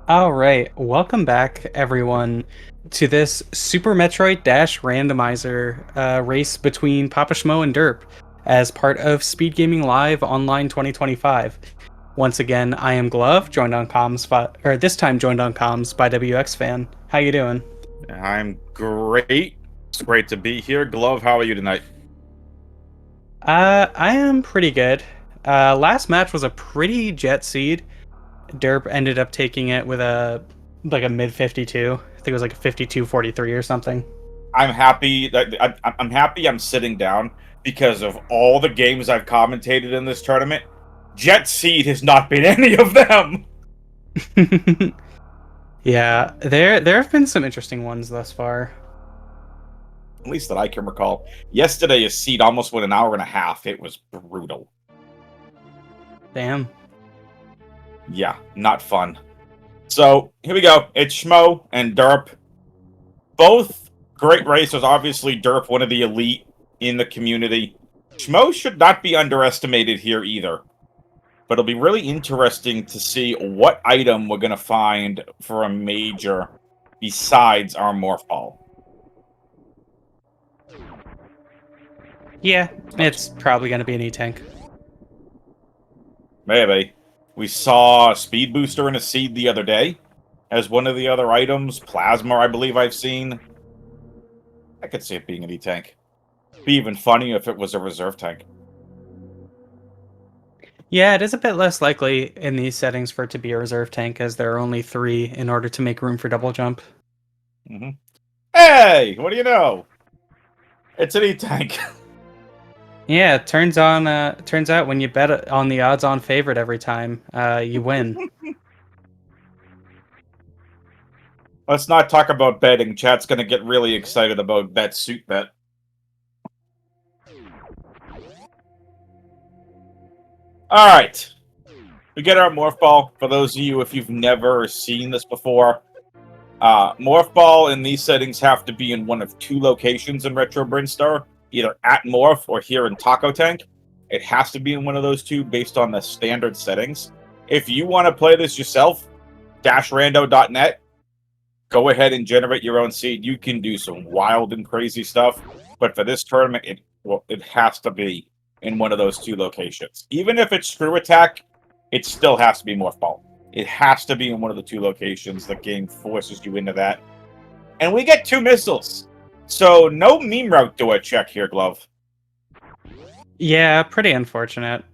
All right, welcome back, everyone, to this Super Metroid Dash Randomizer race between PapaSchmo and derp as part of Speedgaming Live Online 2025. Once again, I am Glove, joined on comms by, or this time joined on comms by WX Fan. How you doing? I'm great. It's great to be here. Glove, how are you tonight? I am pretty good. Last match was a pretty jet seed. Derp ended up taking it with a mid 52. I think it was like a 52-43 or something. I'm happy that I'm happy I'm sitting down because of all the games I've commentated in this tournament. Jet Seed has not been any of them. Yeah, there have been some interesting ones thus far. At least that I can recall. Yesterday, a seed almost went an hour and a half. It was brutal. Damn. Yeah, not fun. So here we go. It's Schmo and Derp. Both great racers. Obviously, Derp, one of the elite in the community. Schmo should not be underestimated here either. But it'll be really interesting to see what item we're going to find for a major besides our Morph Ball. Yeah, it's probably going to be an E-Tank. Maybe. We saw a Speed Booster in a seed the other day as one of the other items. Plasma, I believe I've seen. I could see it being an E-Tank. It'd be even funny if it was a reserve tank. Yeah, it is a bit less likely in these settings for it to be a reserve tank, as there are only 3 in order to make room for double jump. Mm-hmm. Hey, what do you know? It's an E-Tank. Yeah, it turns out when you bet on the odds-on favorite every time, you win. Let's not talk about betting. Chat's going to get really excited about that suit bet. All right. We get our Morph Ball. For those of you, if you've never seen this before, Morph Ball in these settings have to be in one of 2 locations in Retro Brinstar, either at Morph or here in Taco Tank. It has to be in one of those 2 based on the standard settings. If you want to play this yourself, dashrando.net, go ahead and generate your own seed. You can do some wild and crazy stuff, but for this tournament, it has to be in one of those 2 locations. Even if it's Screw Attack, it still has to be Morph Ball. It has to be in one of the 2 locations. The game forces you into that. And we get 2 missiles. So no meme route do a check here, Glove. Yeah, pretty unfortunate.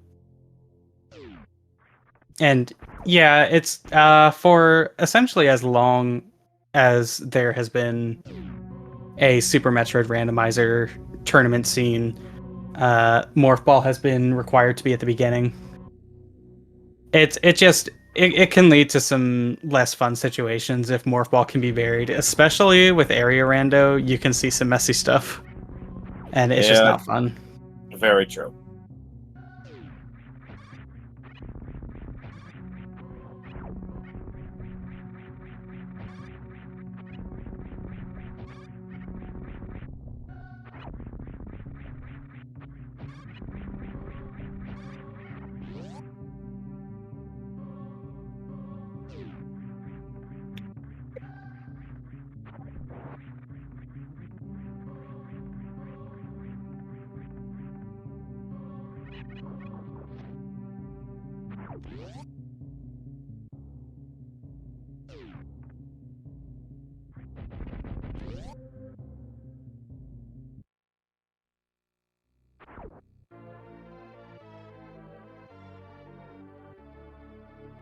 And yeah, it's for essentially as long as there has been a Super Metroid randomizer tournament scene, Morph Ball has been required to be at the beginning. It can lead to some less fun situations if Morph Ball can be varied, especially with area rando. You can see some messy stuff, and it's just not fun. Very true.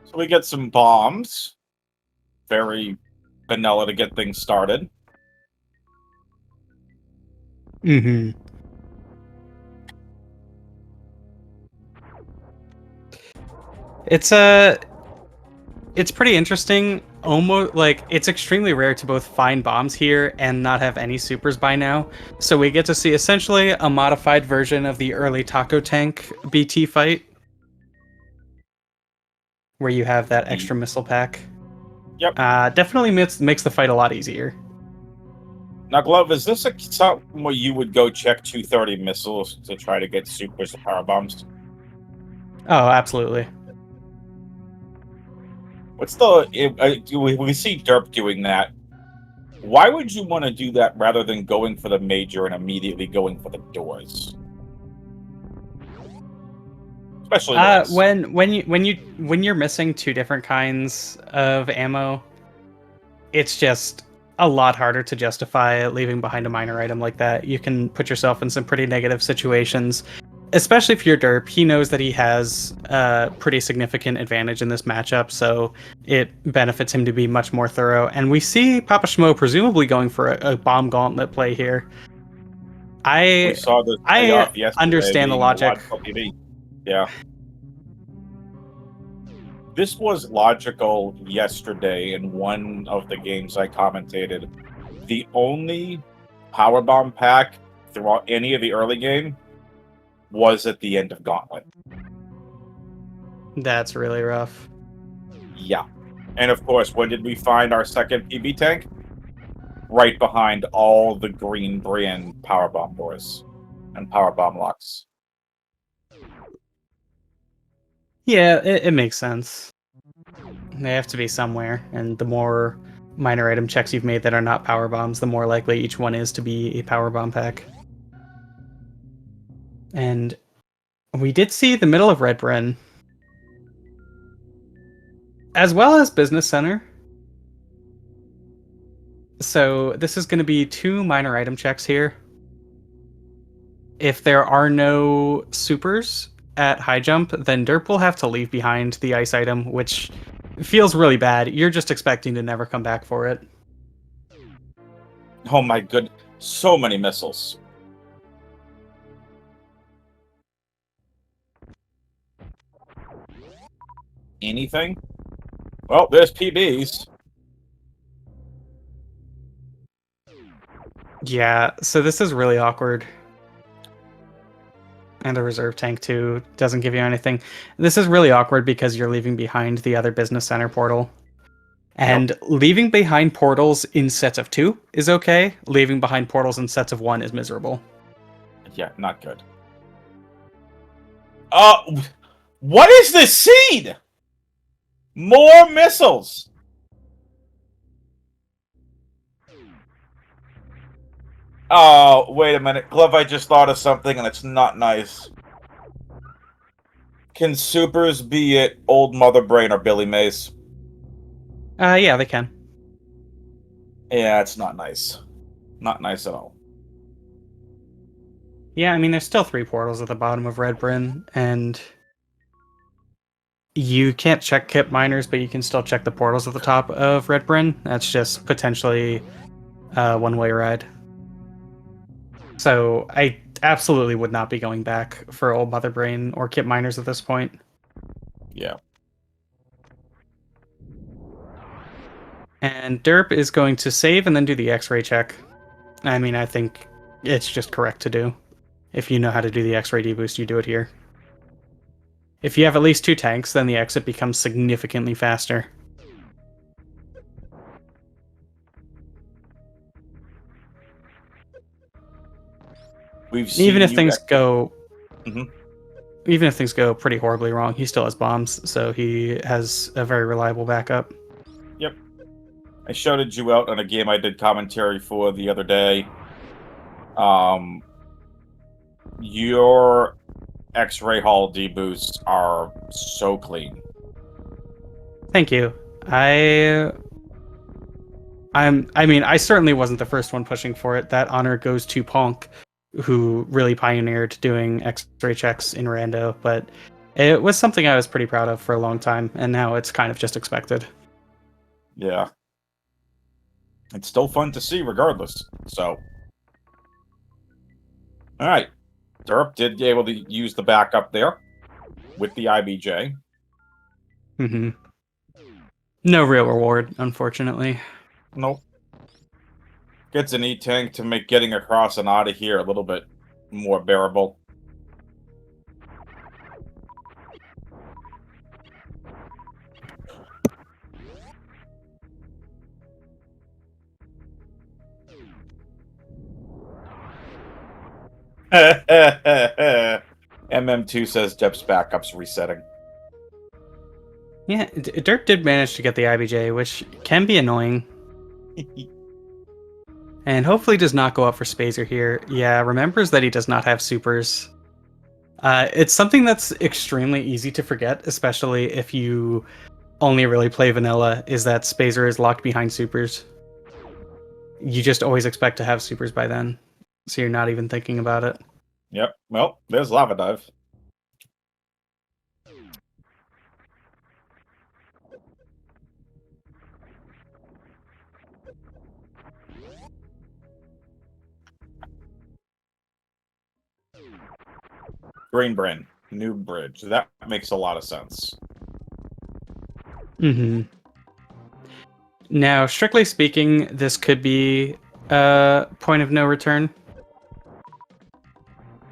So we get some bombs. Very vanilla to get things started. Mm-hmm. It's pretty interesting. Almost like it's extremely rare to both find bombs here and not have any supers by now. So we get to see essentially a modified version of the early Taco Tank BT fight, where you have that extra missile pack. Yep. Definitely makes the fight a lot easier. Now, Glove, is this something where you would go check 230 missiles to try to get supers to power bombs? Oh, absolutely. What's the... we see Derp doing that. Why would you want to do that rather than going for the major and immediately going for the doors? Especially this. When you're missing two different kinds of ammo, it's just a lot harder to justify leaving behind a minor item like that. You can put yourself in some pretty negative situations, especially if you're derp. He knows that he has a pretty significant advantage in this matchup, so it benefits him to be much more thorough. And we see PapaSchmo presumably going for a bomb gauntlet play here. We saw this payoff yesterday. Understand the logic. Yeah. This was logical yesterday in one of the games I commentated. The only powerbomb pack throughout any of the early game was at the end of Gauntlet. That's really rough. Yeah. And of course, when did we find our second PB tank? Right behind all the green brand powerbomb doors and powerbomb locks. Yeah, it makes sense. They have to be somewhere, and the more minor item checks you've made that are not power bombs, the more likely each one is to be a power bomb pack. And we did see the middle of Red Bryn, as well as Business Center. So this is going to be two minor item checks here. If there are no supers at high jump, then Derp will have to leave behind the ice item, which feels really bad. You're just expecting to never come back for it. Oh my good, so many missiles. Anything? Well, there's PBs. Yeah, so this is really awkward. And a reserve tank too doesn't give you anything. This is really awkward because you're leaving behind the other business center portal. And leaving behind portals in sets of 2 is okay. Leaving behind portals in sets of 1 is miserable. Yeah, not good. What is this seed? More missiles. Oh, wait a minute. Glove, I just thought of something, and it's not nice. Can supers be at Old Mother Brain or Billy Mays? Yeah, they can. Yeah, it's not nice. Not nice at all. Yeah, I mean, there's still 3 portals at the bottom of Red Bryn, and you can't check kip miners, but you can still check the portals at the top of Red Bryn. That's just potentially a one-way ride. So I absolutely would not be going back for Old Mother Brain or kip miners at this point. Yeah. And Derp is going to save and then do the X-ray check. I mean, I think it's just correct to do. If you know how to do the X-ray deboost, you do it here. If you have at least 2 tanks, then the exit becomes significantly faster. We've seen even if things go Mm-hmm. Even if things go pretty horribly wrong, he still has bombs, so he has a very reliable backup. Yep. I shouted you out on a game I did commentary for the other day. Your X-ray Hall deboosts are so clean. Thank you. I mean, I certainly wasn't the first one pushing for it. That honor goes to Ponk, who really pioneered doing X-ray checks in Rando, but it was something I was pretty proud of for a long time, and now it's kind of just expected. Yeah. It's still fun to see regardless, so. Alright. Derp did be able to use the backup there with the IBJ. Mm-hmm. No real reward, unfortunately. Nope. Gets an E-tank to make getting across and out of here a little bit more bearable. MM2 says Jep's backup's resetting. Yeah, Derp did manage to get the IBJ, which can be annoying. And hopefully does not go up for Spazer here. Yeah, remembers that he does not have supers. It's something that's extremely easy to forget, especially if you only really play vanilla, is that Spazer is locked behind supers. You just always expect to have supers by then, so you're not even thinking about it. Yep. Well, there's Lava Dive. Green Bryn, new bridge. That makes a lot of sense. Mm-hmm. Now, strictly speaking, this could be a point of no return.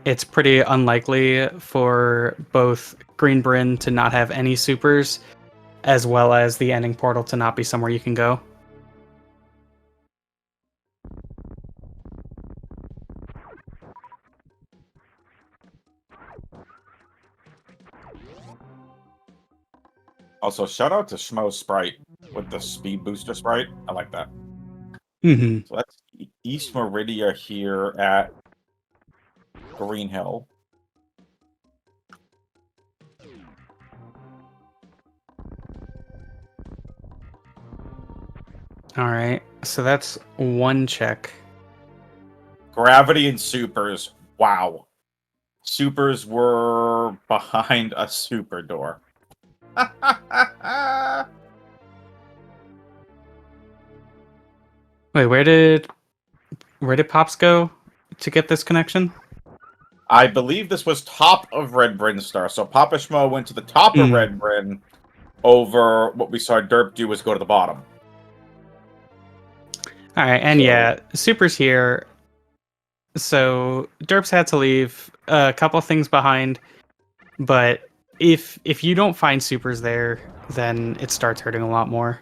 It's pretty unlikely for both Green Bryn to not have any supers, as well as the ending portal to not be somewhere you can go. Also, shout out to Schmo Sprite with the speed booster sprite. I like that. Mm-hmm. So that's East Meridia here at Green Hill. All right, so that's one check. Gravity and supers. Wow. Supers were behind a super door. Wait, where did Pops go to get this connection? I believe this was top of Red Bryn Star. So PapaSchmo went to the top of Red Bryn over what we saw Derp do was go to the bottom. All right, and yeah, Super's here. So Derp's had to leave a couple things behind, but if you don't find Supers there, then it starts hurting a lot more.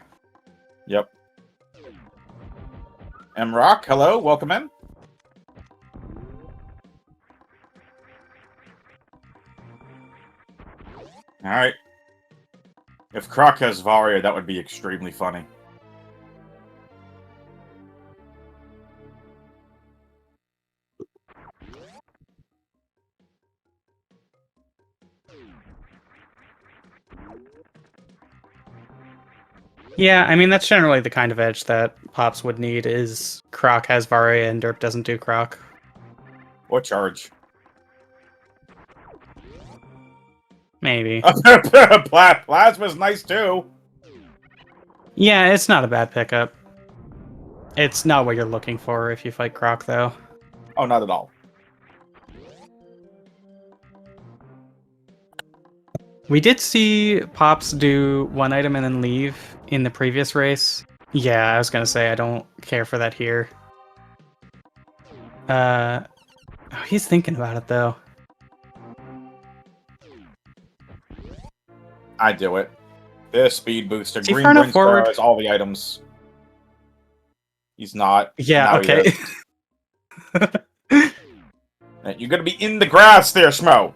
Yep. M-Rock, hello, welcome in. Alright. If Croc has Varia, that would be extremely funny. Yeah, I mean, that's generally the kind of edge that Pops would need, is Croc has Varia and Derp doesn't do Croc. What charge? Maybe. Plasma's nice too. Yeah, it's not a bad pickup. It's not what you're looking for if you fight Croc, though. Oh, not at all. We did see Pops do one item and then leave in the previous race. Yeah, I was gonna say I don't care for that here. He's thinking about it though. I do it. This speed booster. Is he Green far enough Bryn forward? has all the items. He's not. Yeah, Now okay. You're gonna be in the grass there, Schmo.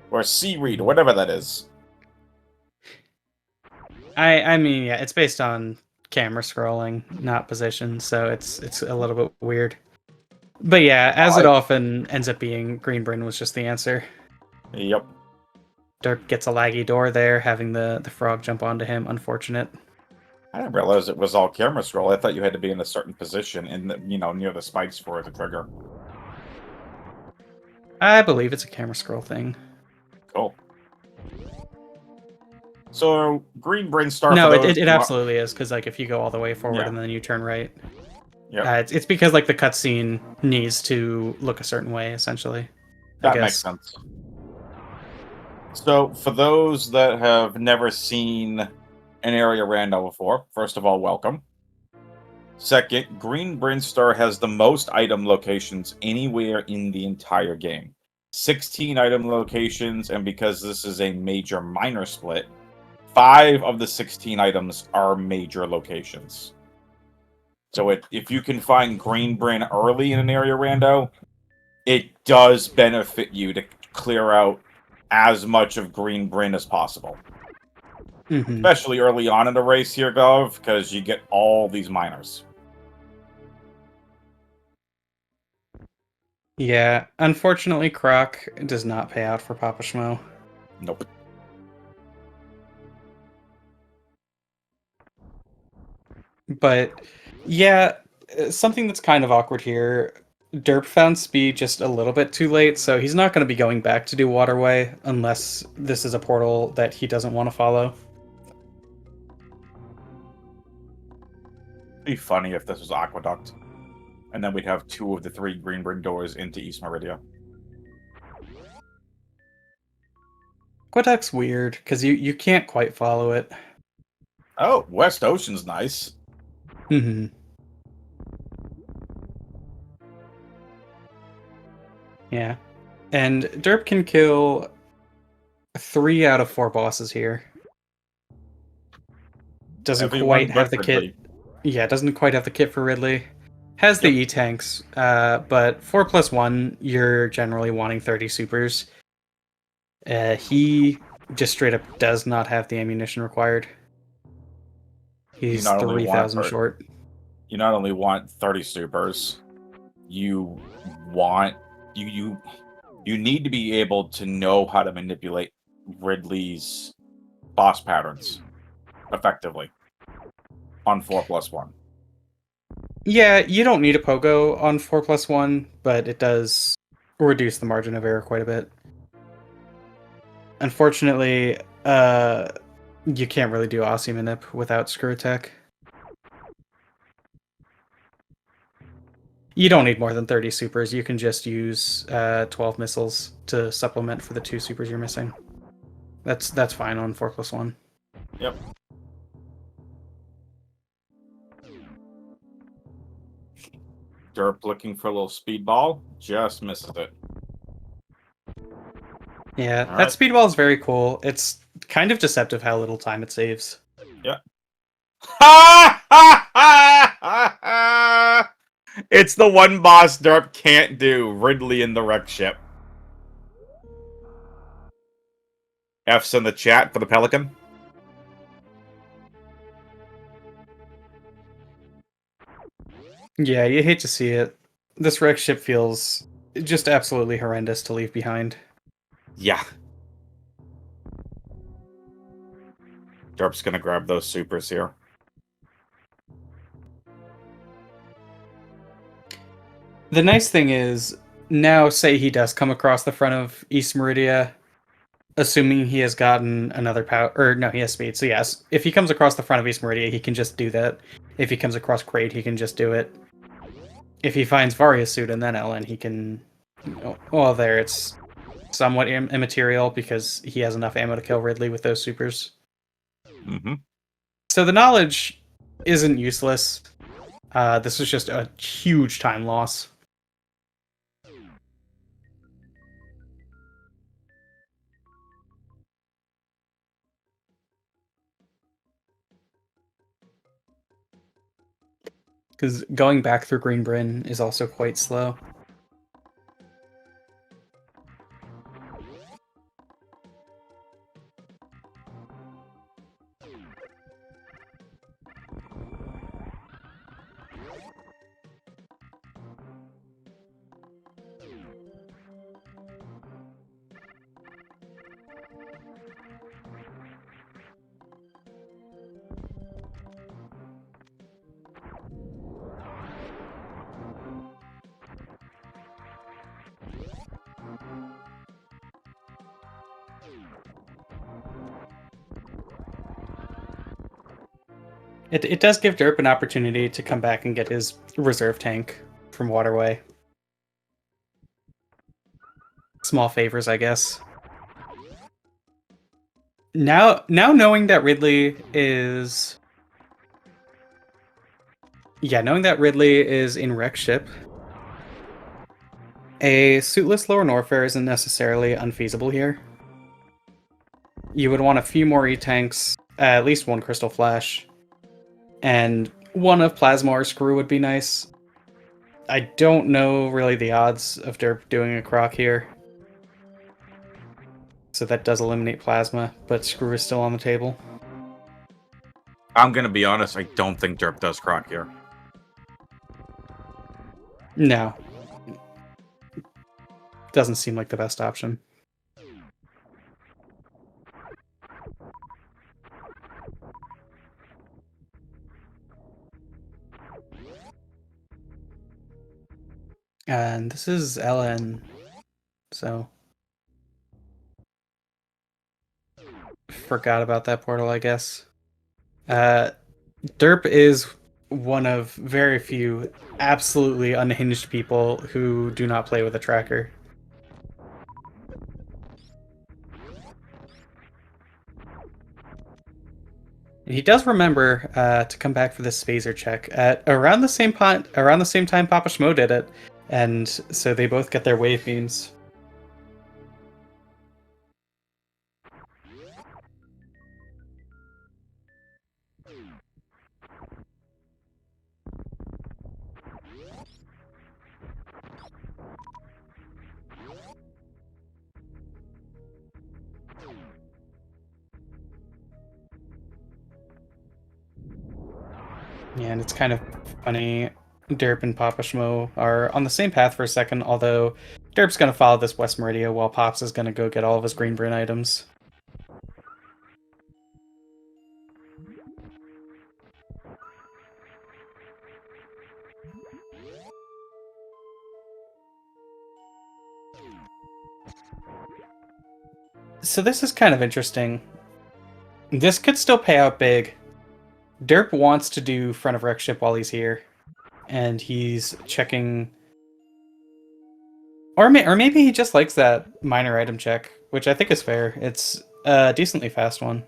Or seaweed, or whatever that is. I mean, yeah, it's based on camera scrolling, not position, so it's a little bit weird. But yeah, as it often ends up being, Green Bryn was just the answer. Yep. Derp gets a laggy door there, having the frog jump onto him. Unfortunate. I didn't realize it was all camera scroll. I thought you had to be in a certain position in the, near the spikes for it to trigger. I believe it's a camera scroll thing. Cool. So, Green Bryn Star. No, it absolutely is, because like if you go all the way forward and then you turn right, it's because like the cutscene needs to look a certain way, essentially. That makes sense. So, for those that have never seen an area rando before, first of all, welcome. Second, Green Bryn Star has the most item locations anywhere in the entire game. 16 item locations, and because this is a major minor split, 5 of the 16 items are major locations. So if you can find Green Bryn early in an area rando, it does benefit you to clear out as much of Green Bryn as possible. Especially early on in the race here, Gov, because you get all these minors. Yeah, unfortunately, Croc does not pay out for PapaSchmo. Nope. But yeah, something that's kind of awkward here. Derp found speed just a little bit too late, so he's not going to be going back to do Waterway unless this is a portal that he doesn't want to follow. It'd be funny if this was Aqueduct. And then we'd have 2 of the 3 Green Ring doors into East Meridia. Aqueduct's weird, because you can't quite follow it. Oh, West Ocean's nice. Yeah. And Derp can kill 3 out of 4 bosses here. Doesn't quite have the kit. Yeah, doesn't quite have the kit for Ridley. Has the E-tanks, but 4+1, you're generally wanting 30 supers. He just straight up does not have the ammunition required. He's 3,000 short. You not only want 30 supers, you want you need to be able to know how to manipulate Ridley's boss patterns effectively on 4+1. Yeah, you don't need a pogo on 4+1, but it does reduce the margin of error quite a bit. Unfortunately, you can't really do Aussie Manip without Screw Attack. You don't need more than 30 supers. You can just use 12 missiles to supplement for the 2 supers you're missing. That's fine on 4+1. Yep. Derp looking for a little speedball, just misses it. Yeah, that speedball is very cool. It's kind of deceptive how little time it saves. Yeah. It's the one boss Derp can't do. Ridley in the wreck ship. F's in the chat for the Pelican. Yeah, you hate to see it. This wreck ship feels just absolutely horrendous to leave behind. Yeah. Derp's gonna grab those supers here. The nice thing is, now say he does come across the front of East Meridia, assuming he has gotten another power, or no, he has speed. So yes, if he comes across the front of East Meridia, he can just do that. If he comes across Kraid, he can just do it. If he finds Varia's suit and then Ellen, he can... Well, there, it's somewhat immaterial because he has enough ammo to kill Ridley with those supers. So the knowledge isn't useless. This is just a huge time loss. Because going back through Green Bryn is also quite slow. It does give Derp an opportunity to come back and get his reserve tank from Waterway. Small favors, I guess. Now knowing that Ridley is... Yeah, knowing that Ridley is in wreck ship, a suitless Lower Norfair isn't necessarily unfeasible here. You would want a few more E-tanks, at least one Crystal Flash, and one of Plasma or Screw would be nice. I don't know really the odds of Derp doing a Croc here. So that does eliminate Plasma, but Screw is still on the table. I'm gonna be honest, I don't think derp does croc here. No. Doesn't seem like the best option. And this is LN, so forgot about that portal, I guess. Derp is one of very few absolutely unhinged people who do not play with a tracker. And he does remember to come back for this phaser check at around the same time PapaSchmo did it, and so they both get their wave beams. Yeah, and it's kind of funny. Derp and PapaSchmo are on the same path for a second, although Derp's going to follow this West Meridia while Pops is going to go get all of his Green Bryn items. So this is kind of interesting. This could still pay out big. Derp wants to do front of wreck ship while he's here, and he's checking, or maybe he just likes that minor item check, which I think is fair. It's a decently fast one,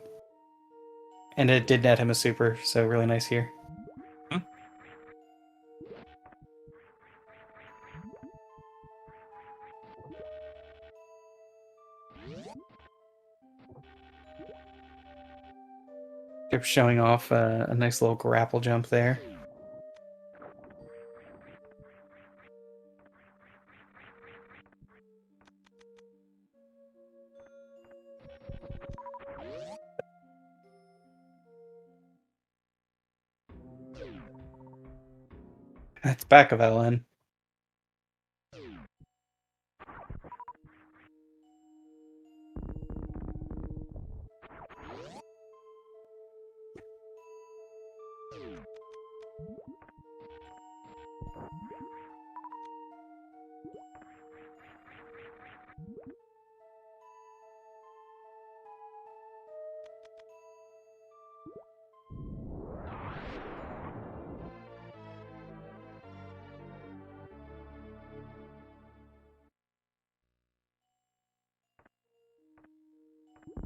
and it did net him a super, so really nice here. Derp showing off a nice little grapple jump there. That's back of LN.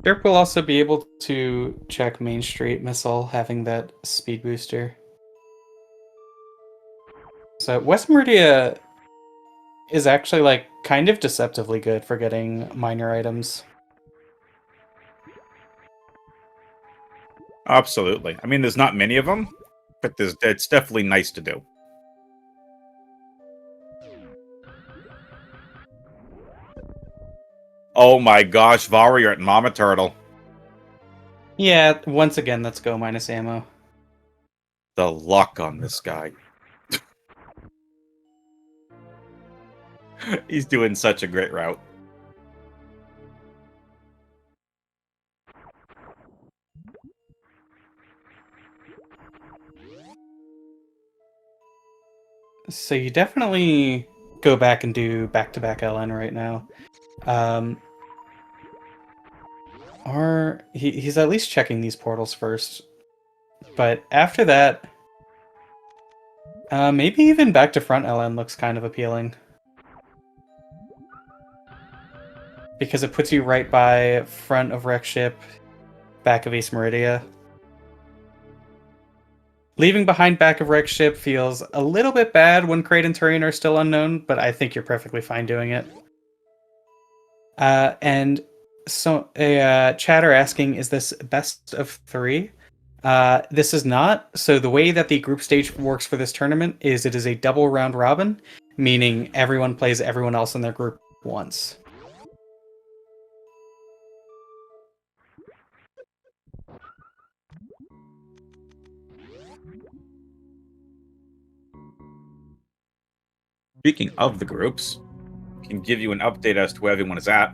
Derp will also be able to check Main Street Missile, having that speed booster. So West Meridia is actually like kind of deceptively good for getting minor items. Absolutely. I mean, there's not many of them, but it's definitely nice to do. Oh my gosh, Warrior at Mama Turtle. Yeah, once again, let's go minus ammo. The luck on this guy. He's doing such a great route. So you definitely go back and do back-to-back LN right now. Or he's at least checking these portals first. But after that, maybe even back to front LN looks kind of appealing. Because it puts you right by front of Wreck Ship, back of East Meridia. Leaving behind back of Wreck Ship feels a little bit bad when Kraid and Turian are still unknown, but I think you're perfectly fine doing it. And so a chatter asking, is this best of 3? This is not. So the way that the group stage works for this tournament is it is a double round robin, meaning everyone plays everyone else in their group once. Speaking of the groups, I can give you an update as to where everyone is at.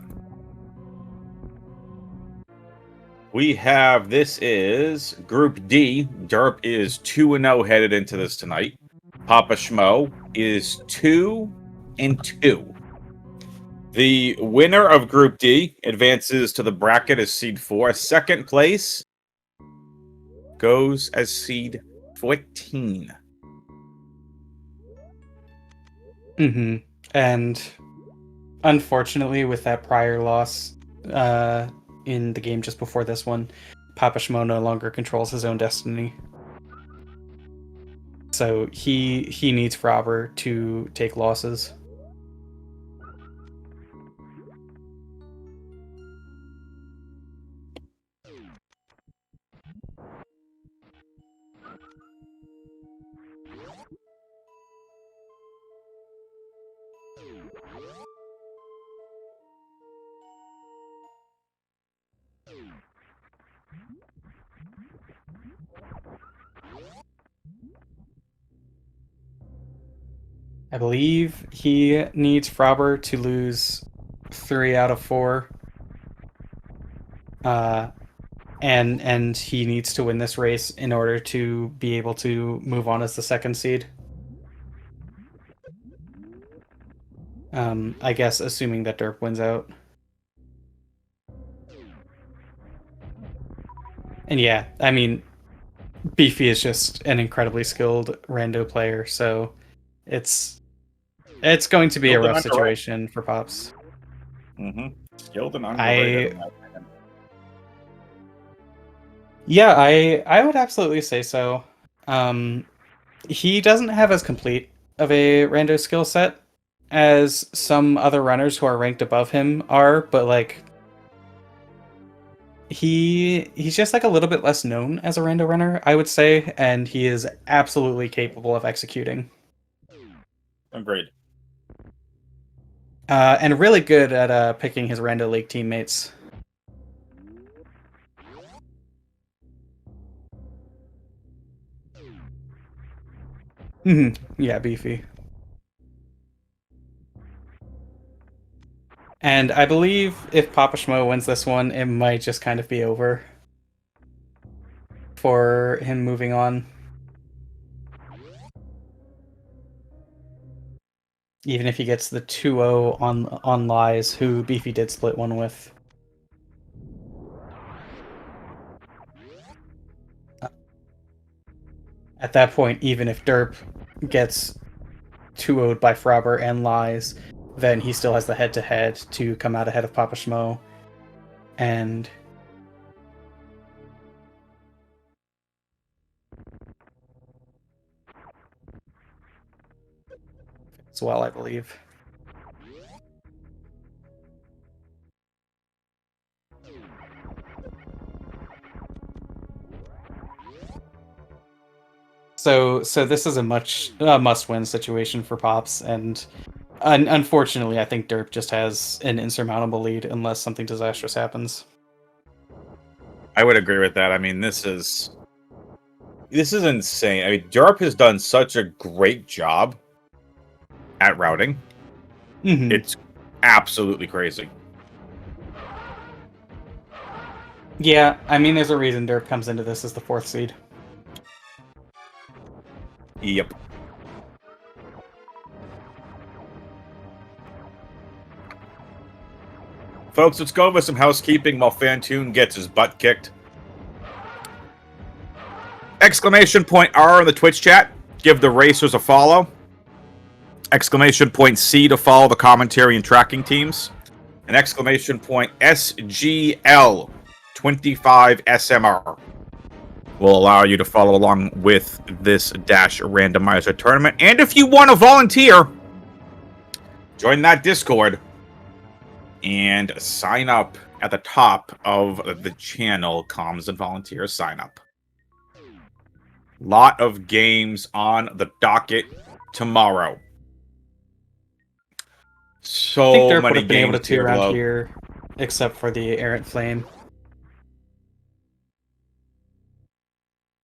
We have, this is Group D. Derp is 2-0 headed into this tonight. PapaSchmo is 2-2. The winner of Group D advances to the bracket as seed 4. Second place goes as seed 14. And unfortunately, with that prior loss in the game just before this one, PapaSchmo no longer controls his own destiny. So he needs Frobber to take losses. I believe he needs Frobber to lose 3 out of 4. And he needs to win this race in order to be able to move on as the second seed. I guess assuming that Derp wins out. And yeah, I mean, Beefy is just an incredibly skilled rando player, so it's going to be a rough situation for Pops. Skilled and underrated. Yeah, I would absolutely say so. He doesn't have as complete of a rando skill set as some other runners who are ranked above him are, but like he's just like a little bit less known as a rando runner, I would say, and he is absolutely capable of executing. Agreed. And really good at picking his rando league teammates. Yeah, Beefy. And I believe if PapaSchmo wins this one, it might just kind of be over for him moving on. Even if he gets the 2-0 on Lies, who Beefy did split one with. At that point, even if Derp gets 2-0'd by Frobber and Lies, then he still has the head-to-head to come out ahead of PapaSchmo. And as well, I believe. So this is a must-win situation for Pops, and unfortunately, I think Derp just has an insurmountable lead unless something disastrous happens. I would agree with that. I mean, this is insane. I mean, Derp has done such a great job at routing. It's absolutely crazy. Yeah, I mean, there's a reason Derp comes into this as the 4th seed. Yep. Folks, let's go over some housekeeping while Fantoon gets his butt kicked. Exclamation point R in the Twitch chat. Give the racers a follow. Exclamation point C to follow the commentary and tracking teams. And exclamation point SGL 25 SMR will allow you to follow along with this Dash Randomizer tournament. And if you want to volunteer, join that Discord and sign up at the top of the channel, comms and volunteers sign up. Lot of games on the docket tomorrow. So I think Derp many would have been able to games two-round here, except for the Errant Flame.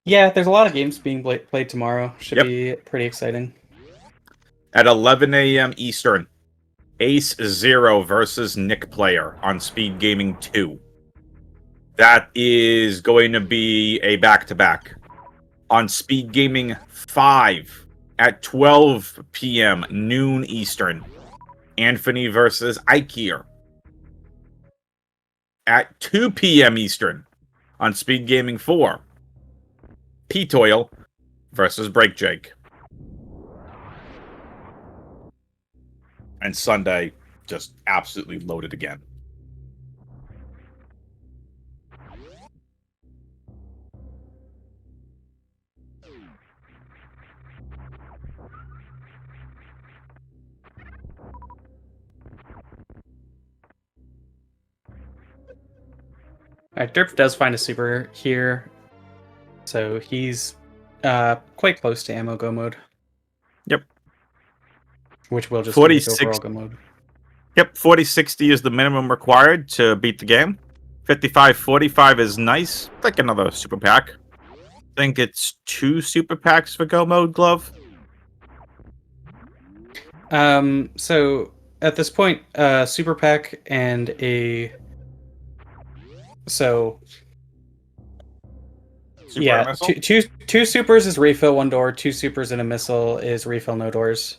Yeah, there's a lot of games being played tomorrow. Should be pretty exciting. At 11 a.m. Eastern, Ace Zero versus Nick Player on Speed Gaming 2. That is going to be a back-to-back. On Speed Gaming 5 at 12 p.m. noon Eastern, Anthony versus Ikea. At 2 p.m. Eastern on Speed Gaming 4, P-Toil versus Break Jake. And Sunday, just absolutely loaded again. Alright, Derp does find a super here, so he's quite close to ammo go mode. Yep. Which will just 46 overall go mode. Yep, 40-60 is the minimum required to beat the game. 55-45 is nice. Like another super pack. I think it's 2 super packs for go mode, Glove. So at this point, super pack and a Super yeah, missile? two supers is refill 1 door, 2 supers and a missile is refill no doors.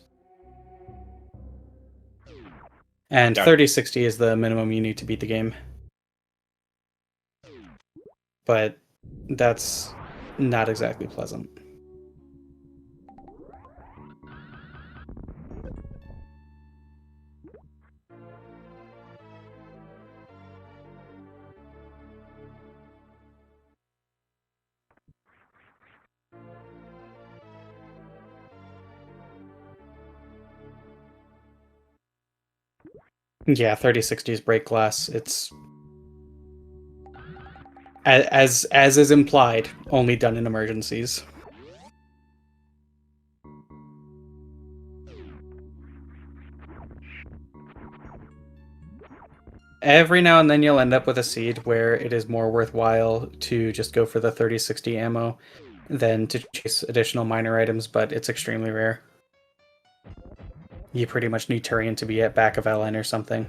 And Got 30-60 is the minimum you need to beat the game. But that's not exactly pleasant. Yeah, 30-60 is break glass. It's as is implied, only done in emergencies. Every now and then you'll end up with a seed where it is more worthwhile to just go for the 30-60 ammo than to chase additional minor items, but it's extremely rare. You pretty much need Turian to be at back of LN or something.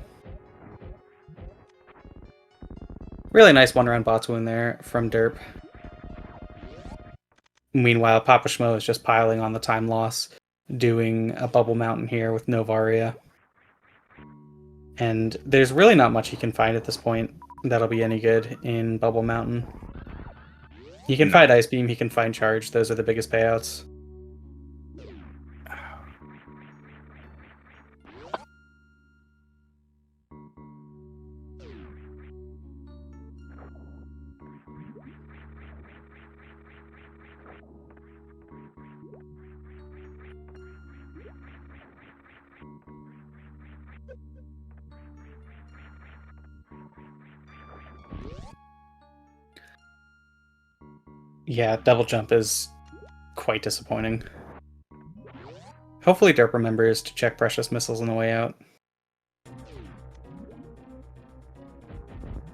Really nice one-round bots win there from Derp. Meanwhile, PapaSchmo is just piling on the time loss, doing a bubble mountain here with no Varia. And there's really not much he can find at this point that'll be any good in Bubble Mountain. He can find Ice Beam, he can find Charge, those are the biggest payouts. Yeah, double jump is quite disappointing. Hopefully Derp remembers to check precious missiles on the way out.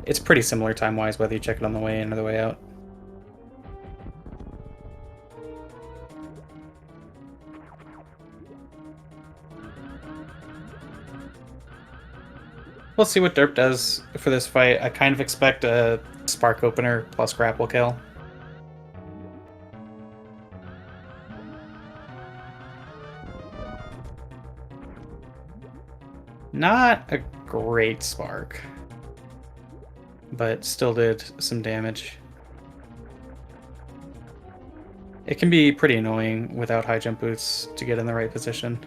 It's pretty similar time-wise whether you check it on the way in or the way out. We'll see what Derp does for this fight. I kind of expect a Spark Opener plus grapple kill. Not a great spark, but still did some damage. It can be pretty annoying without high jump boots to get in the right position.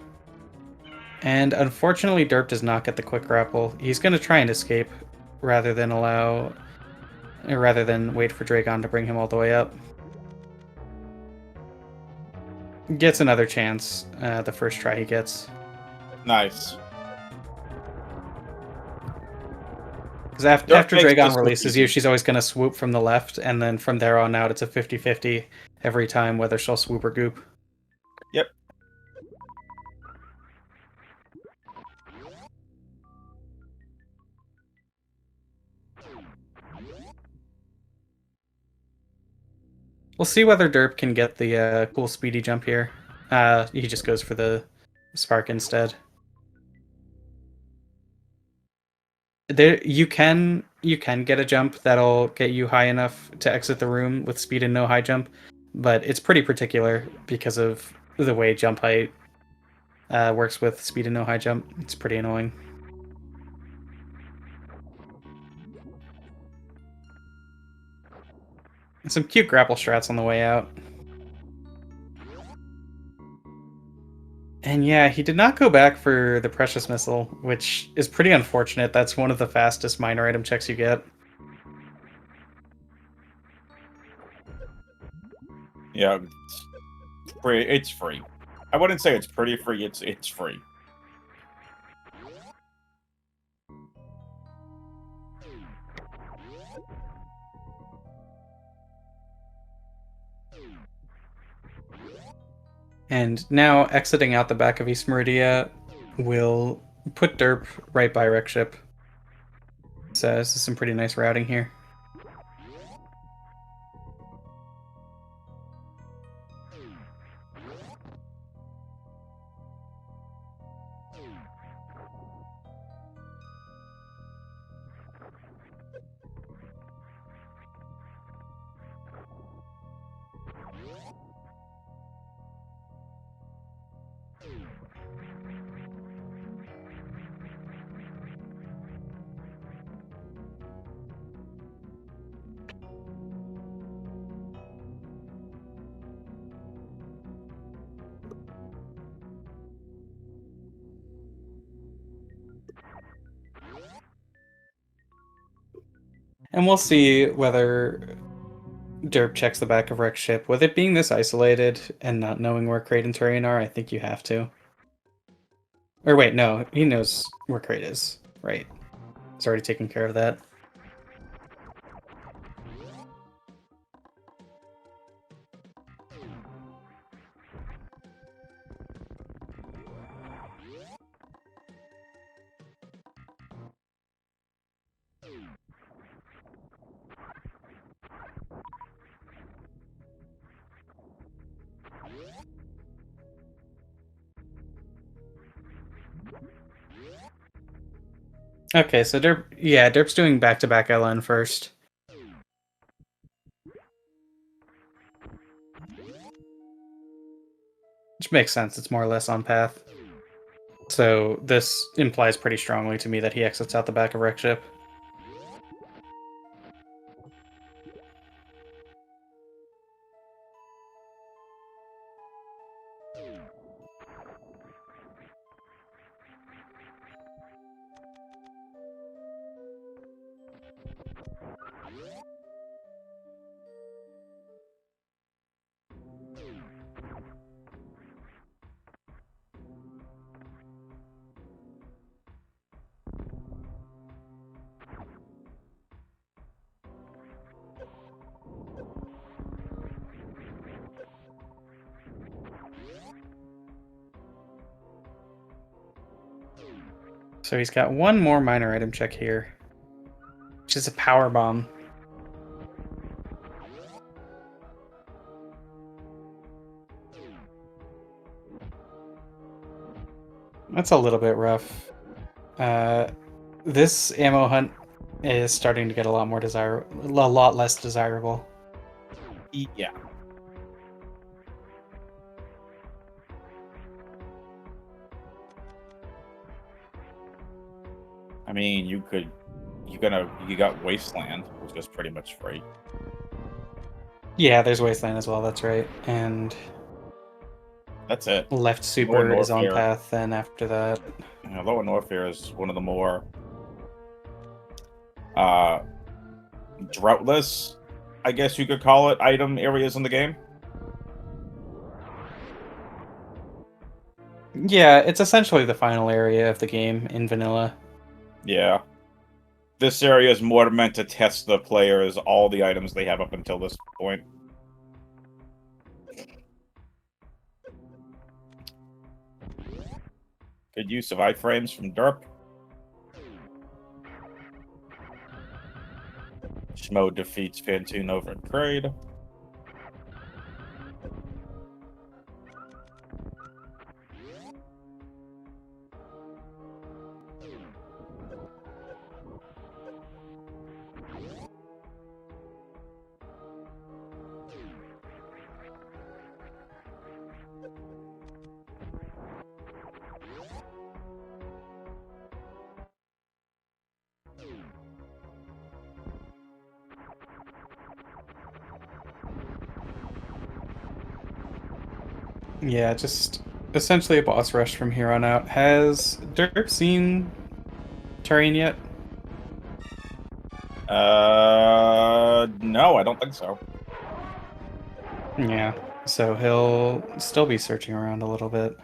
And unfortunately, Derp does not get the quick grapple. He's going to try and escape rather than wait for Dragon to bring him all the way up. Gets another chance the first try he gets. Nice. Because after Dragon releases you, she's always going to swoop from the left, and then from there on out, it's a 50-50 every time whether she'll swoop or goop. Yep. We'll see whether Derp can get the cool speedy jump here. He just goes for the Spark instead. There you can get a jump that'll get you high enough to exit the room with speed and no high jump, but it's pretty particular because of the way jump height works with speed and no high jump. It's pretty annoying. And some cute grapple strats on the way out. And yeah, he did not go back for the Precious Missile, which is pretty unfortunate. That's one of the fastest minor item checks you get. Yeah, it's free. It's free. I wouldn't say it's pretty free. It's free. And now exiting out the back of East Meridia will put derp right by wreck ship. So this is some pretty nice routing here. And we'll see whether derp checks the back of wreck ship. With it being this isolated and not knowing where Crate and Turian are, I think you have to. Or wait, no, he knows where Crate is. Right. He's already taken care of that. Okay, so derp, yeah, derp's doing back-to-back LN first. Which makes sense, it's more or less on path. So this implies pretty strongly to me that he exits out the back of wreck ship. So he's got one more minor item check here, which is a power bomb. That's a little bit rough. This ammo hunt is starting to get a lot more desirable, a lot less desirable. Yeah. I mean, you got Wasteland, which is pretty much free. Yeah, there's Wasteland as well, that's right. And that's it. Left Super is on here. path, then after that. Lower North here is one of the more droughtless, I guess you could call it, item areas in the game. Yeah, it's essentially the final area of the game in vanilla. Yeah. This area is more meant to test the players, all the items they have up until this point. Good use of iframes from derp. Schmo defeats Fantoon over in Crade. Yeah, just essentially a boss rush from here on out. Has Derp seen Turian yet? No, I don't think so. Yeah, so he'll still be searching around a little bit.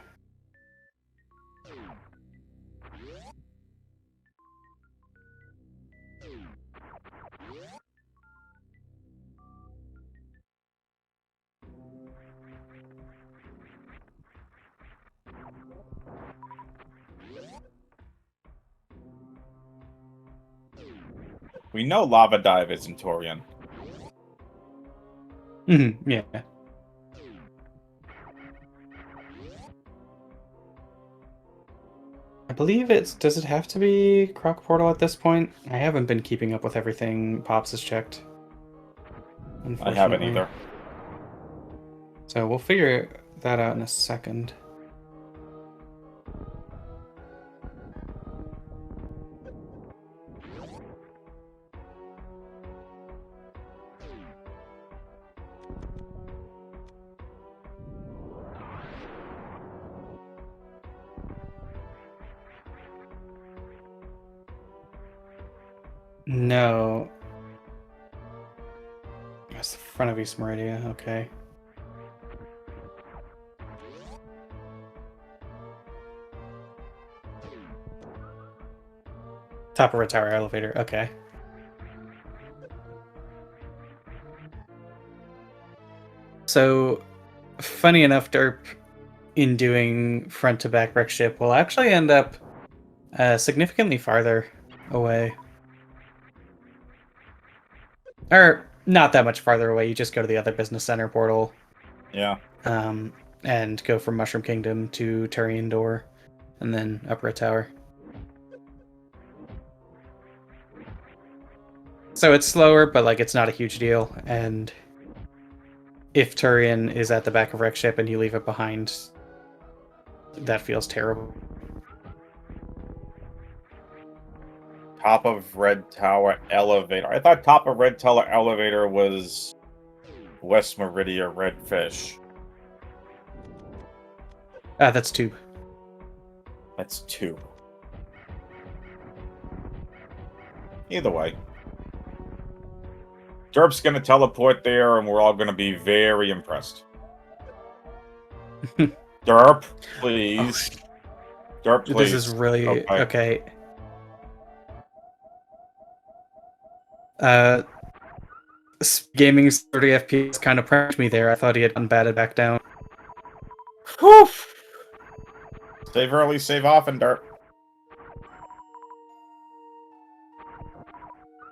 We know Lava Dive is in Torian. Yeah. I believe it's. Does it have to be Croc Portal at this point? I haven't been keeping up with everything Pops has checked. I haven't Unfortunately. either. So we'll figure that out in a second. No. That's the front of East Meridia, okay. Top of a tower elevator, okay. So, funny enough, Derp, in doing front to back wreck ship, will actually end up significantly farther away. Or, not that much farther away, you just go to the other business center portal. Yeah. And go from Mushroom Kingdom to Turian Door, and then Upper Tower. So it's slower, but like it's not a huge deal. And if Turian is at the back of wreck ship and you leave it behind, that feels terrible. Top of Red Tower elevator. I thought top of Red Tower elevator was West Meridia Redfish. That's Tube. That's 2. Either way. Derp's gonna teleport there, and we're all gonna be very impressed. Derp, please. Derp, please. This is really okay. Gaming's 30 FPS kind of pranked me there. I thought he had unbatted back down. Whew. Save early, save often, Derp.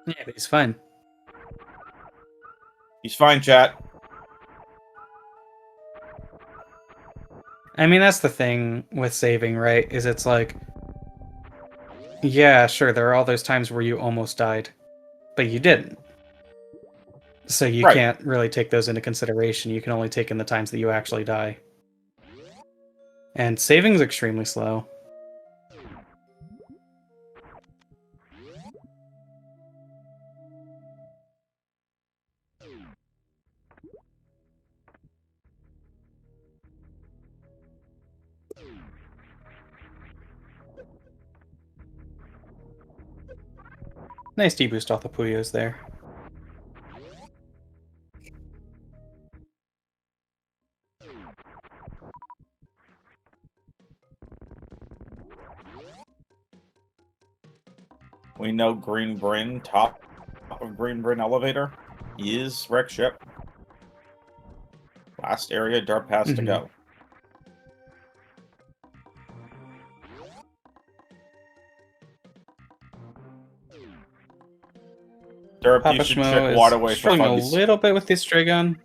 Yeah, but he's fine. He's fine, chat. I mean, that's the thing with saving, right? Is it's like, yeah, sure, there are all those times where you almost died, but you didn't. So you can't really take those into consideration. You can only take in the times that you actually die. And saving's extremely slow. Nice deboost off the Puyos there. We know Green Bryn, top of Green Bryn elevator, is wreck ship. Last area Derp has to go. Derp, you should check waterway for struggling fungus. a little bit with this stray gun.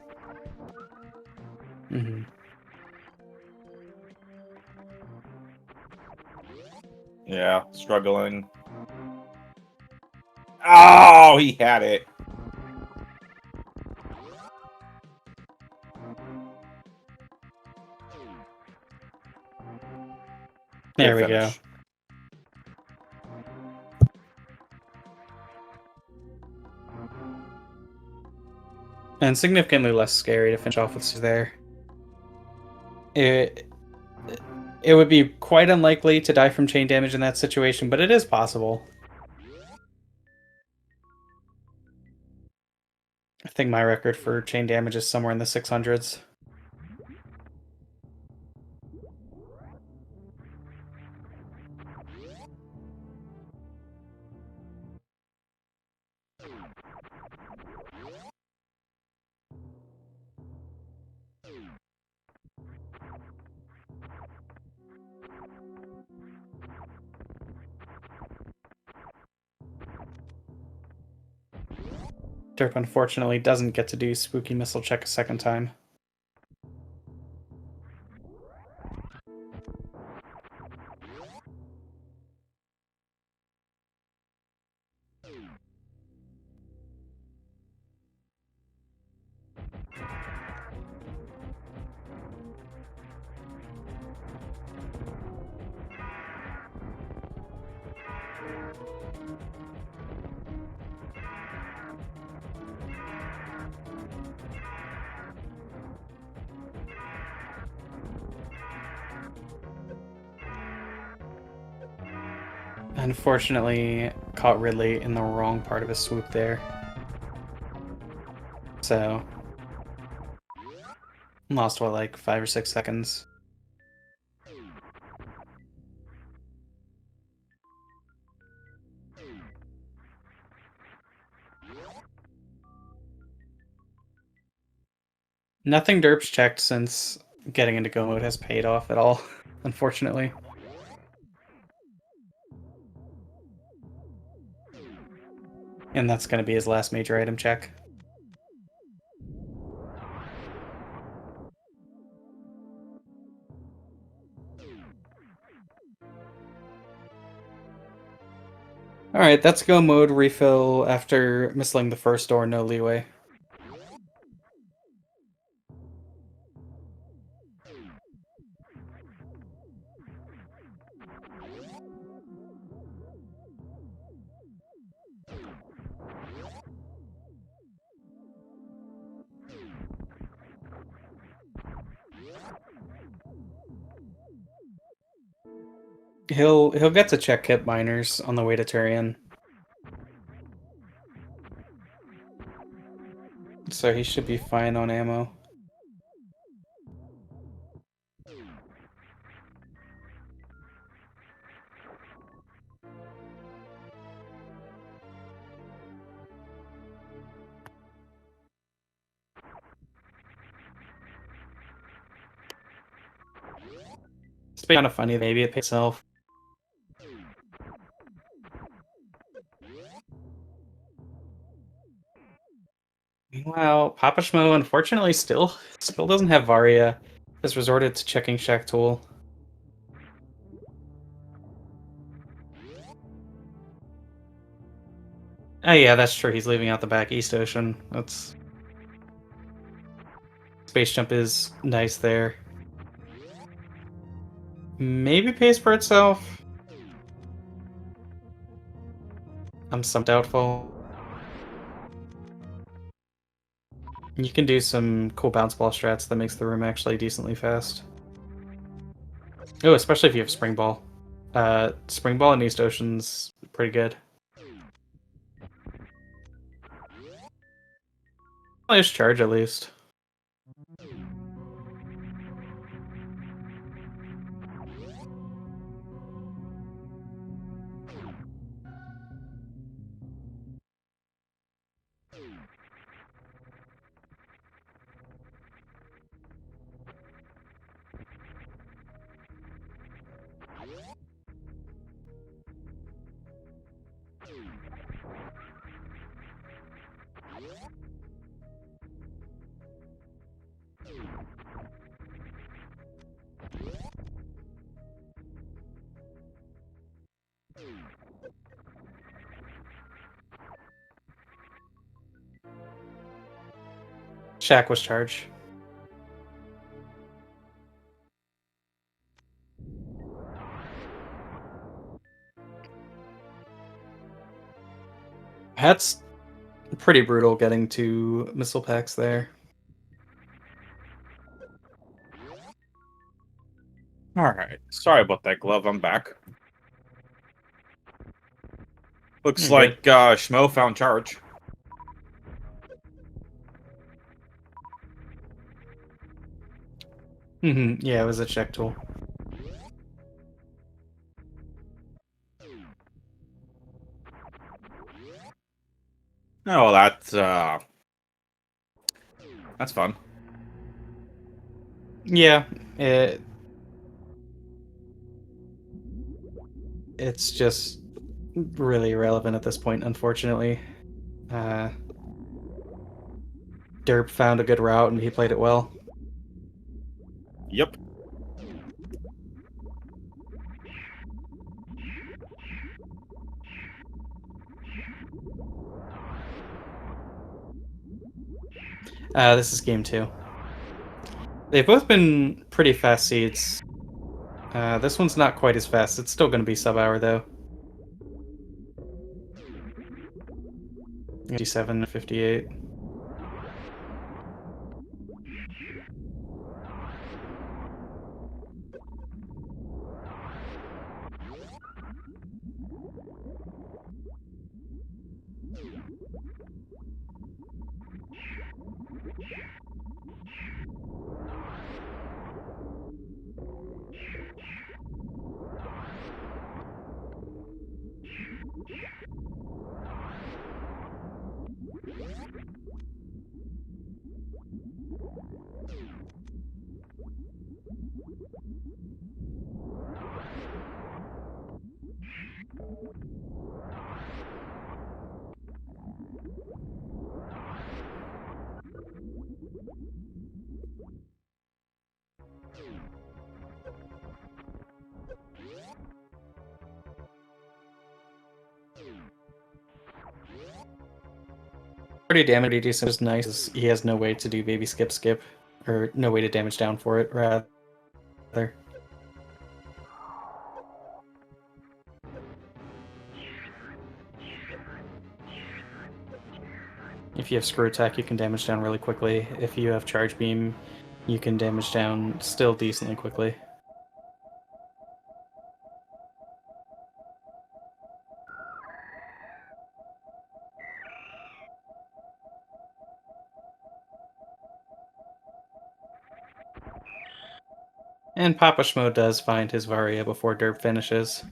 Yeah, struggling. Oh, he had it. There we go. And significantly less scary to finish off with there. It it would be quite unlikely to die from chain damage in that situation, but it is possible. I think my record for chain damage is somewhere in the 600s. Derp unfortunately doesn't get to do Spooky Missile Check a second time. Unfortunately, caught Ridley in the wrong part of his swoop there. So, lost, what, like 5 or 6 seconds? Nothing Derp's checked since getting into go mode has paid off at all, unfortunately. And that's going to be his last major item check. Alright, that's go mode refill after missing the first door, no leeway. He'll get to check hit miners on the way to Turian. So he should be fine on ammo. It's kind of funny, maybe it pays itself. Meanwhile, PapaSchmo unfortunately still doesn't have Varia. Has resorted to checking Shack Tool. Oh yeah, that's true. He's leaving out the back East Ocean. That's space jump is nice there. Maybe pays for itself. I'm some doubtful. You can do some cool bounce ball strats that makes the room actually decently fast. Oh, especially if you have Spring Ball. Spring Ball in East Ocean's pretty good. Nice charge at least. Shack was charged. That's pretty brutal getting two missile packs there. Alright. Sorry about that, Glove. I'm back. Looks You're like good. Schmo found charge. Yeah, it was a check tool. Oh, that's fun. Yeah, it's just really irrelevant at this point, unfortunately. Derp found a good route and he played it well. Yep. This is game 2. They've both been pretty fast seeds. This one's not quite as fast. It's still going to be sub-hour, though. 57, 58. Pretty damage decent is nice. He has no way to do baby skip, or no way to damage down for it, rather. If you have screw attack, you can damage down really quickly. If you have charge beam, you can damage down still decently quickly. And PapaSchmo does find his Varia before Derp finishes.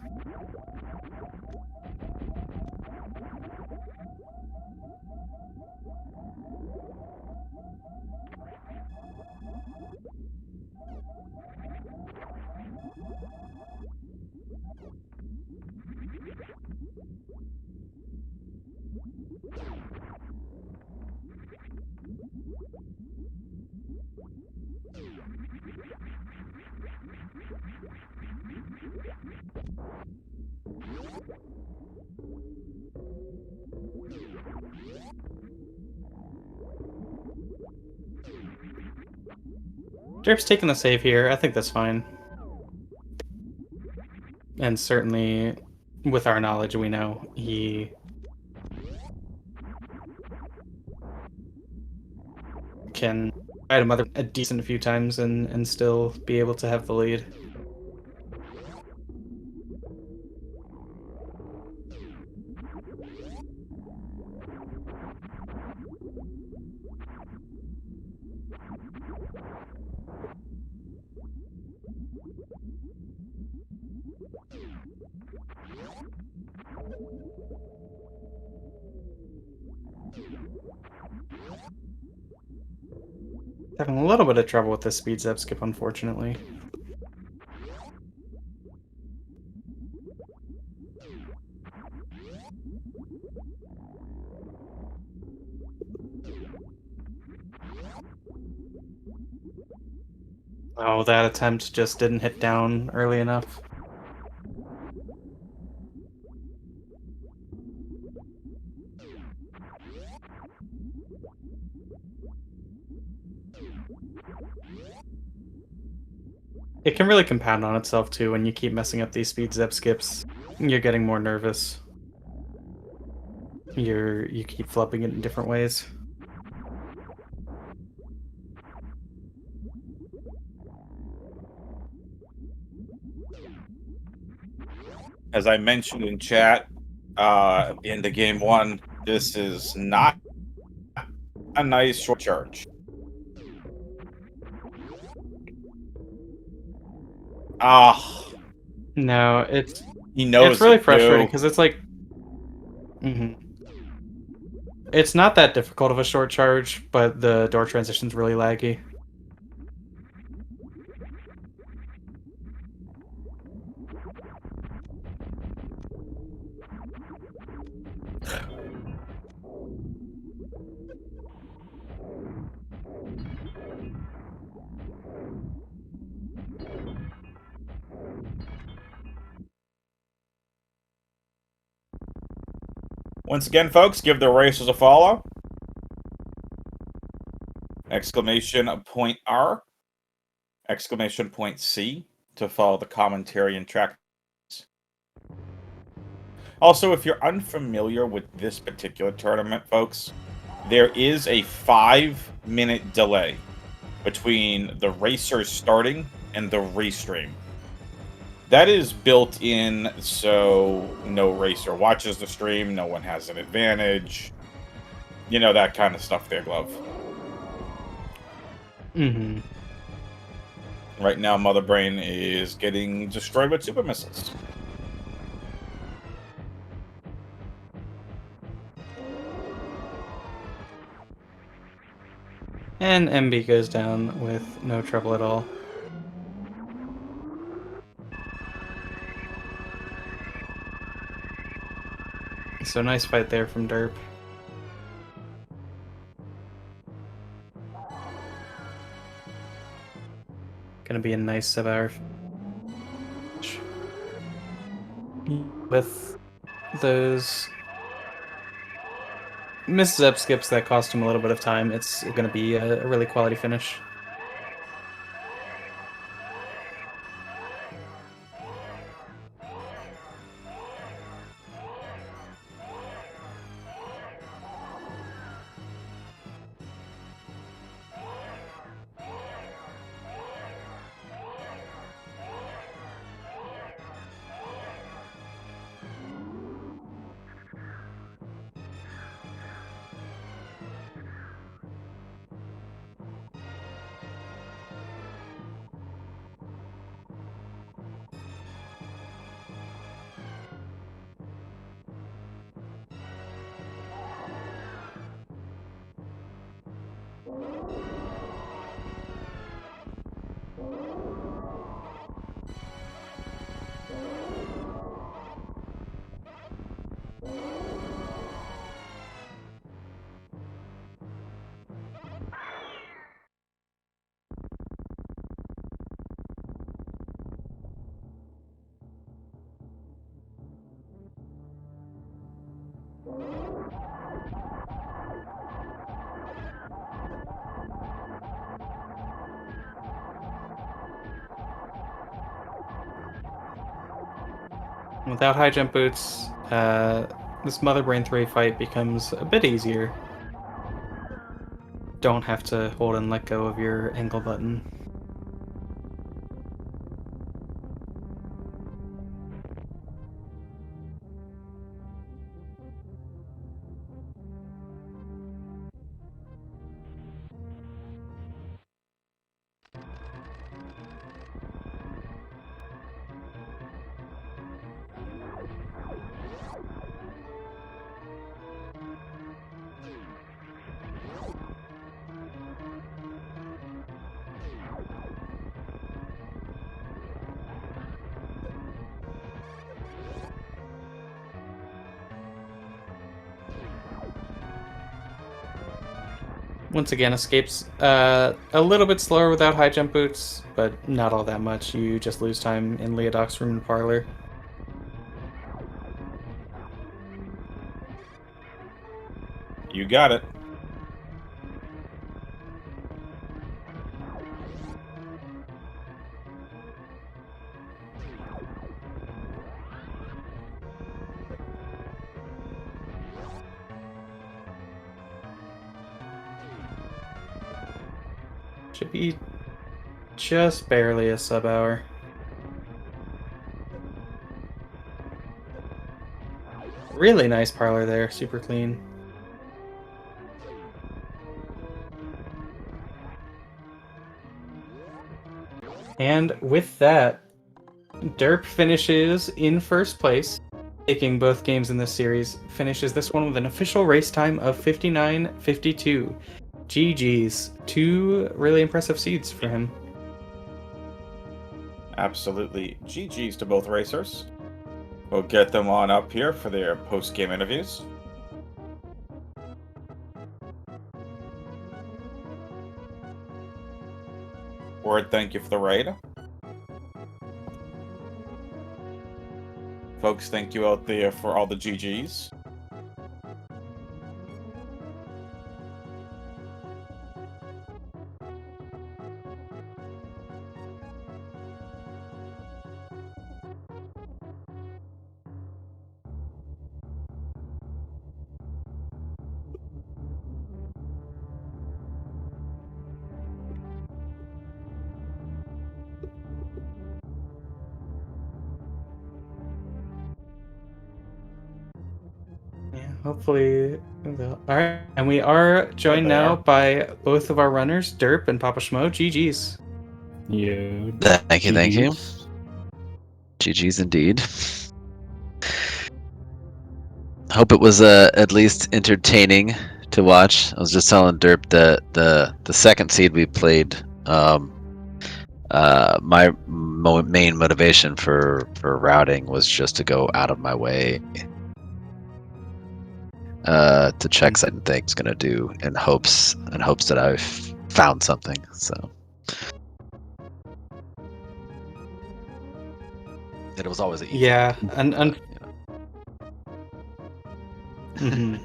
Derp's taking the save here. I think that's fine. And certainly, with our knowledge, we know he can fight a mother a decent few times and still be able to have the lead. Having a little bit of trouble with this speed zap skip, unfortunately. Oh, that attempt just didn't hit down early enough. It can really compound on itself too when you keep messing up these speed zap skips. You're getting more nervous. You keep flipping it in different ways. As I mentioned in chat, in the game one, this is not a nice short charge. No, He knows really it frustrating too. because it's like, it's not that difficult of a short charge, but the door transition's really laggy. Once again, folks, give the racers a follow. Exclamation point R. Exclamation point C to follow the commentary and track. Also, if you're unfamiliar with this particular tournament, folks, there is a 5-minute delay between the racers starting and the restream. That is built in so no racer watches the stream, no one has an advantage. You know, that kind of stuff there, Glove. Right now, Mother Brain is getting destroyed with super missiles. And MB goes down with no trouble at all. So nice fight there from Derp. Gonna be a nice 7-hour with those missed up skips that cost him a little bit of time. It's gonna be a really quality finish. Without high jump boots, this Mother Brain 3 fight becomes a bit easier. Don't have to hold and let go of your angle button. Once again, escapes a little bit slower without high jump boots, but not all that much. You just lose time in Leodoc's room and parlor. You got it. Should be just barely a sub-hour. Really nice parlor there, super clean. And with that, derp finishes in first place, taking both games in this series, finishes this one with an official race time of 59:52. GG's. 2 really impressive seeds for him. Absolutely. GG's to both racers. We'll get them on up here for their post-game interviews. Word, thank you for the raid. Folks, thank you out there for all the GG's. Yeah, hopefully. All right, and we are joined now by both of our runners, Derp and PapaSchmo. GG's. Thank you, thank you. GG's indeed. Hope it was at least entertaining to watch. I was just telling Derp that the second seed we played, my main motivation for routing was just to go out of my way to check certain things gonna do in hopes that I've found something. So it was always easy. Yeah, You know.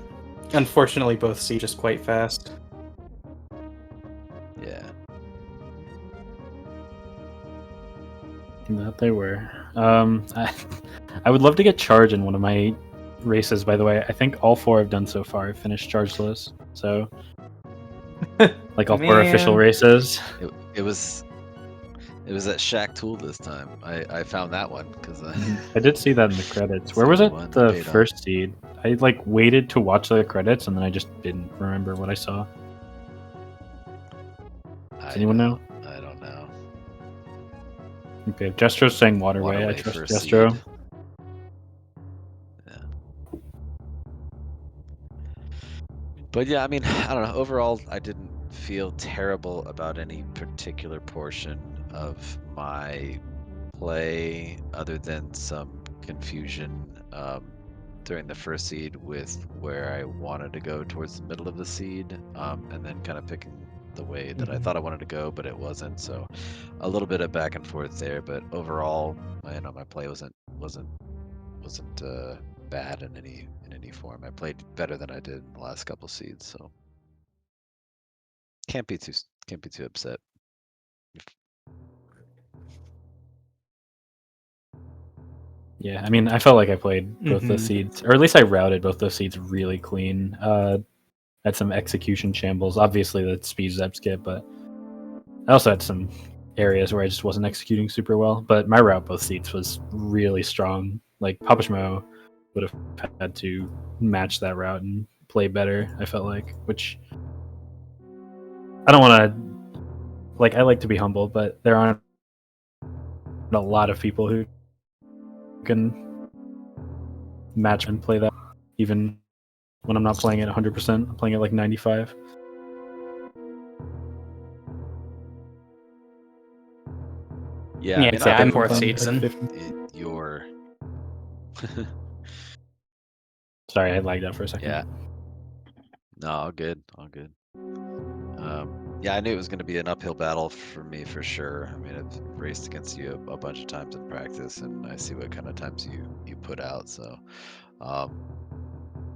Unfortunately, both see just quite fast. Yeah. That they were. I would love to get charge in one of my races. By the way, I think all 4 I've done so far have finished chargeless. So, like all 4 official races. It was at Shack Tool this time. I found that one because I did see that in the credits. Where was it? The first seed. I like waited to watch the credits and then I just didn't remember what I saw. Does anyone know? I don't know. Okay, Jestro's saying Waterway. I trust Jestro. Yeah. But yeah, I mean, I don't know. Overall, I didn't feel terrible about any particular portion of my play, other than some confusion during the first seed with where I wanted to go towards the middle of the seed, and then kind of picking the way that I thought I wanted to go, but it wasn't. So a little bit of back and forth there, but overall, my play wasn't bad in any form. I played better than I did in the last couple seeds, so can't be too upset. Yeah, I mean, I felt like I played both those seeds, or at least I routed both those seeds really clean. Had some execution shambles, obviously the speed zap skip, but I also had some areas where I just wasn't executing super well. But my route both seeds was really strong. Like PapaSchmo would have had to match that route and play better, I felt like, which I don't want to, like, I like to be humble, but there aren't a lot of people who can match and play that, even when I'm not playing it 100%. I'm playing it like 95. Yeah, I mean, I'm 4th season. Your Sorry, I lagged out for a second. Yeah. No, all good. Yeah, I knew it was going to be an uphill battle for me for sure. I mean, I've raced against you a bunch of times in practice, and I see what kind of times you put out. So,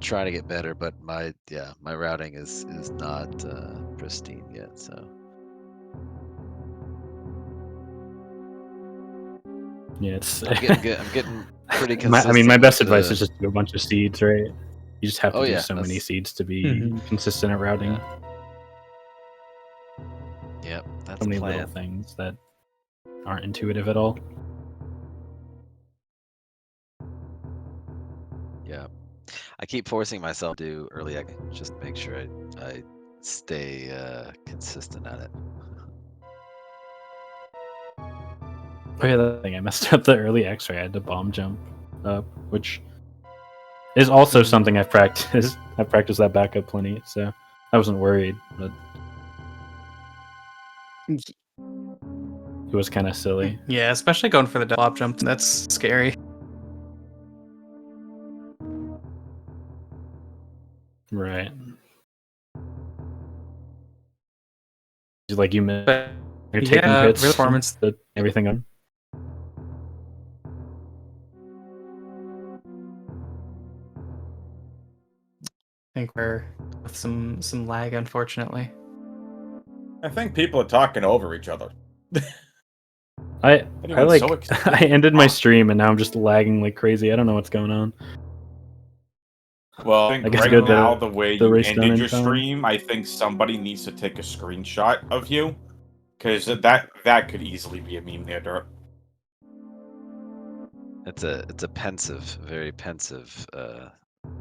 trying to get better, but my routing is not pristine yet. So. Yeah, it's. I'm getting pretty consistent. I mean, my best advice is just do a bunch of seeds, right? You just have to do so many seeds to be consistent at routing. Yeah. Yep, that's so many little things that aren't intuitive at all. Yeah. I keep forcing myself to do early just to make sure I stay consistent at it. Oh yeah, that thing I messed up the early X-ray. I had to bomb jump up, which is also something I've practiced. I've practiced that backup plenty, so I wasn't worried. But it was kind of silly. Yeah, especially going for the double hop jump. That's scary. Right. Like you missed. But You're taking yeah, hits. real performance. Everything on. I think we're with some lag, unfortunately. I think people are talking over each other. I Anyone's like so excited. I ended my stream and now I'm just lagging like crazy. I don't know what's going on. Well, I I think guess right good now, that the way the you race done ended in your time. stream, I think somebody needs to take a screenshot of you. Because that could easily be a meme there, Derp. It's a pensive, very pensive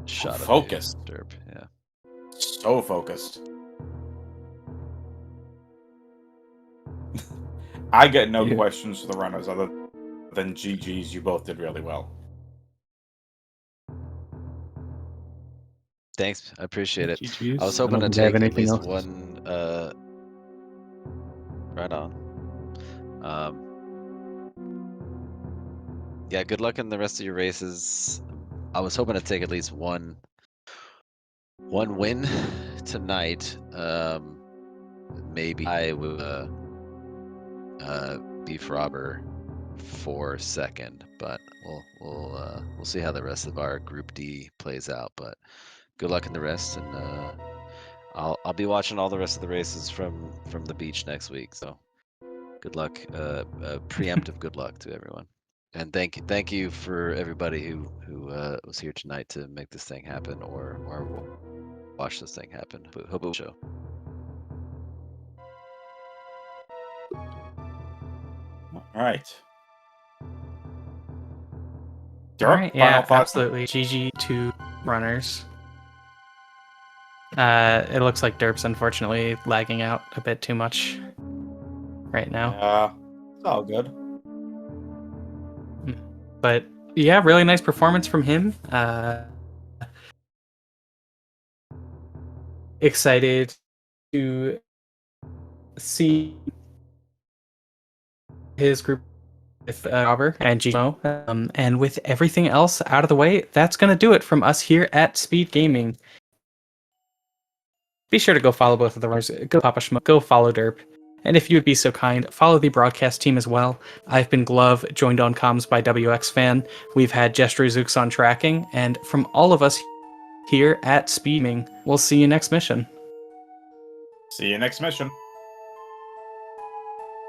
shot Focused. of you, Derp. Yeah. So focused. I get no questions for the runners other than GG's. You both did really well. Thanks, I appreciate it. GG's. I was hoping to don't think I have take at anything least else. one. Right on. Yeah, good luck in the rest of your races. I was hoping to take at least one win tonight. Maybe I will beef robber for second, but we'll see how the rest of our Group D plays out. But good luck in the rest, and I'll be watching all the rest of the races from the beach next week. So good luck, preemptive good luck to everyone, and thank you for everybody who was here tonight to make this thing happen or watch this thing happen. Hope it will show. All right. All Derp, right, yeah, final thoughts? absolutely. GG to runners. It looks like Derp's unfortunately lagging out a bit too much right now. It's all good. But yeah, really nice performance from him. Excited to see his group with Robert and GMO. And with everything else out of the way, that's going to do it from us here at Speed Gaming. Be sure to go follow both of the runners. Go PapaSchmo, go follow Derp. And if you would be so kind, follow the broadcast team as well. I've been Glove, joined on comms by WXFan. We've had Gesture Zooks on tracking. And from all of us here at Speedgaming, we'll see you next mission. See you next mission.